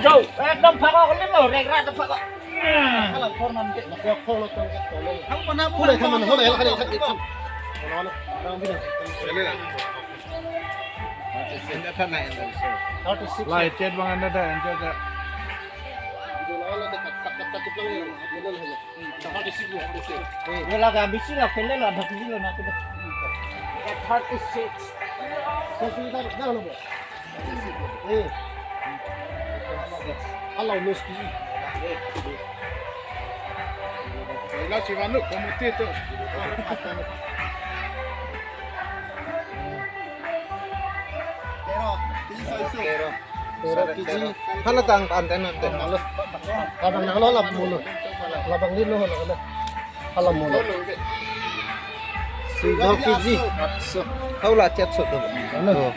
Trâu, đâm phá con lên rồi, rạch ra đâm phá con. Hay là con nằm cái nó khô nó trong cái tổ lên. Không còn nào. Hôm nay thằng mình hôm nay nó thằng nó đang bây giờ. Lai chết bang anda dah, anda dah. Ini lah habis sih lah, kena lah, habis sih lah nanti. 36. Allah meski. Lah cuman lu komite tu. Pero kiji halatang anten anten malu. Kadang yang lo lap mulu. Labang lino hala hala mulu. Sudah kiji. Kau lah chat sudah. Ano?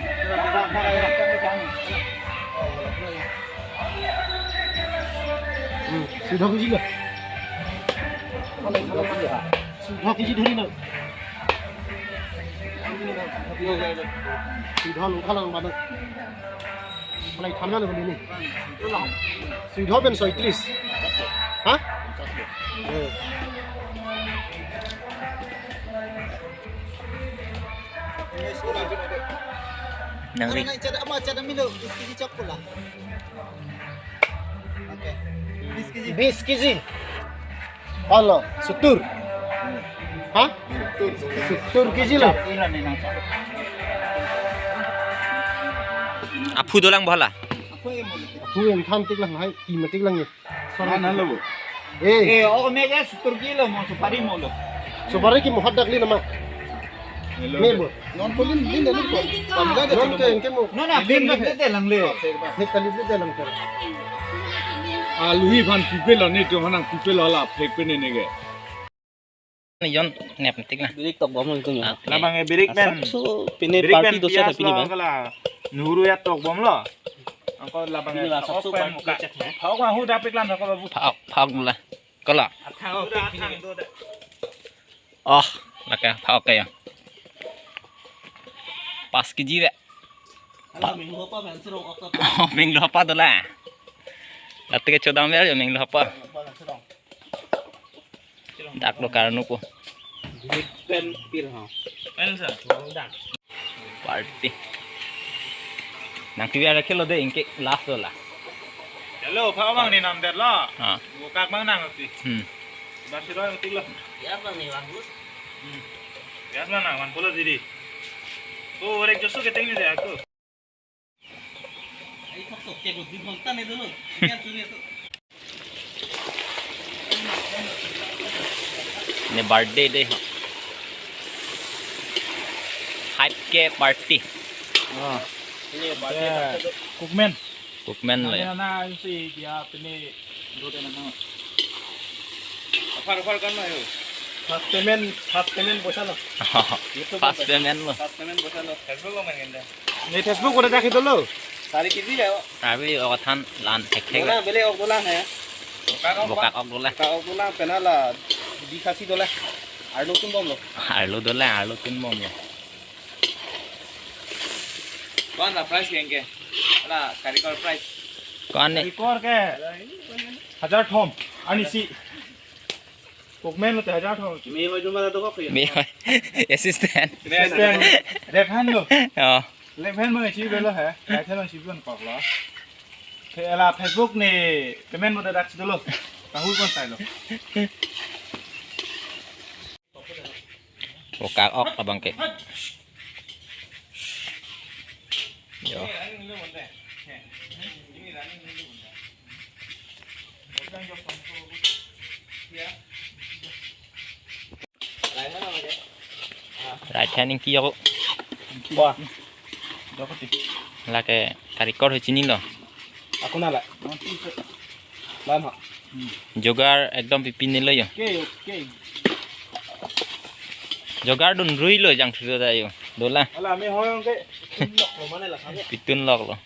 Sudah kiji lah. Sudah kiji dari mana? Sudah lu kalau mana? Mulai thamnya lebih ini. Sudah ben 36. Hah? Nangri. Cara milo, iski cokul lah. Oke. 20 kg. Allah, setur. Hah? Setur kg lah. Ilan ni nang. Apu dolang bola. Aku yang mau. Aku yang tham tik lang hai, timatik lang ni. Mana lu? Oh mega sutur kilo mau supari mau lo. Sobare ki muhaddak li nama. Mebo. Non polin din ni ko. Pamda de Non ke enke mo. No na, bim bim lang le. Ni kali de lang kar. Alu hi van people ni tu hanang people ala fake pe ne ge. Ni Yon nep tik na. Birik tok bom itu nya. Labang e birik ben. So pine party dosa tapi ni ban. Kala nuru ya tok bom lo. Angko labang e Sabtu pen muka. Phao qua hu dapik lan ko babu. Phao mula. Kala. Phao da thang do da. Oh, laka phao kaya. 5 kg vậy. Mình hộp á, mình sẽ rộng ốc tập. Mình lo pa dola. Là cái chỗ đam rồi mình lo pa. Dak lo karanu ko. Pen pir ha. Pen sa. Party. Nang tiwi ara khelo de inke last dola. Hello, phao bang ni nam der lo. Ha. Bukak bang nang ti. Ba si roi ti lo. Ya bang ni bagus. Ya na man polo didi. Oh, orang justru kita ini deh aku. Ai thok tok ke di bonta ne dulu. Kan suri tu. Ini birthday deh. Hype ke party. Ini birthday. Cookman. Cookman lah. Nah, nah, si dia ini dua dengan nama. Apa kan lah Fast payment bosa lo. Fast payment lo. Pas pemen bosan lo. Facebook lo main dah. Ni Facebook udah dah kita lo. Sari kiji ya. Tapi orang than lan hek Bola beli ok dolang ya. Bokak ok dola. Ka ok dolang penala dikasih dolang. Arlo tun bom lo. Arlo dola, arlo tin mom lo. Kau lah price kengke. Lah karikor price. Kon ni Record ke? 1000 thom. Ani si. Cookman lo 1000 thom. Me hoy jumpa tu kau kaya. mi assistant. Stand. Left hand lo. Oh. Left hand mới chỉ về lo hả? Right hand chỉ vẫn còn lo. Thế là Facebook này payment udah dah sudah lo. Tahu kan saya lo. Bokak ok abang ke. Yo. Right hand ini kyo Wah. là cái record হৈ চিনি lo. Aku nala. Lan ha. Jogar ekdom pipin lo yo. Okay. Jogar dun rui lo jang thuro da yo. Dola Alah, me hoy ang ke. Mana lah kami. pitun lok lo.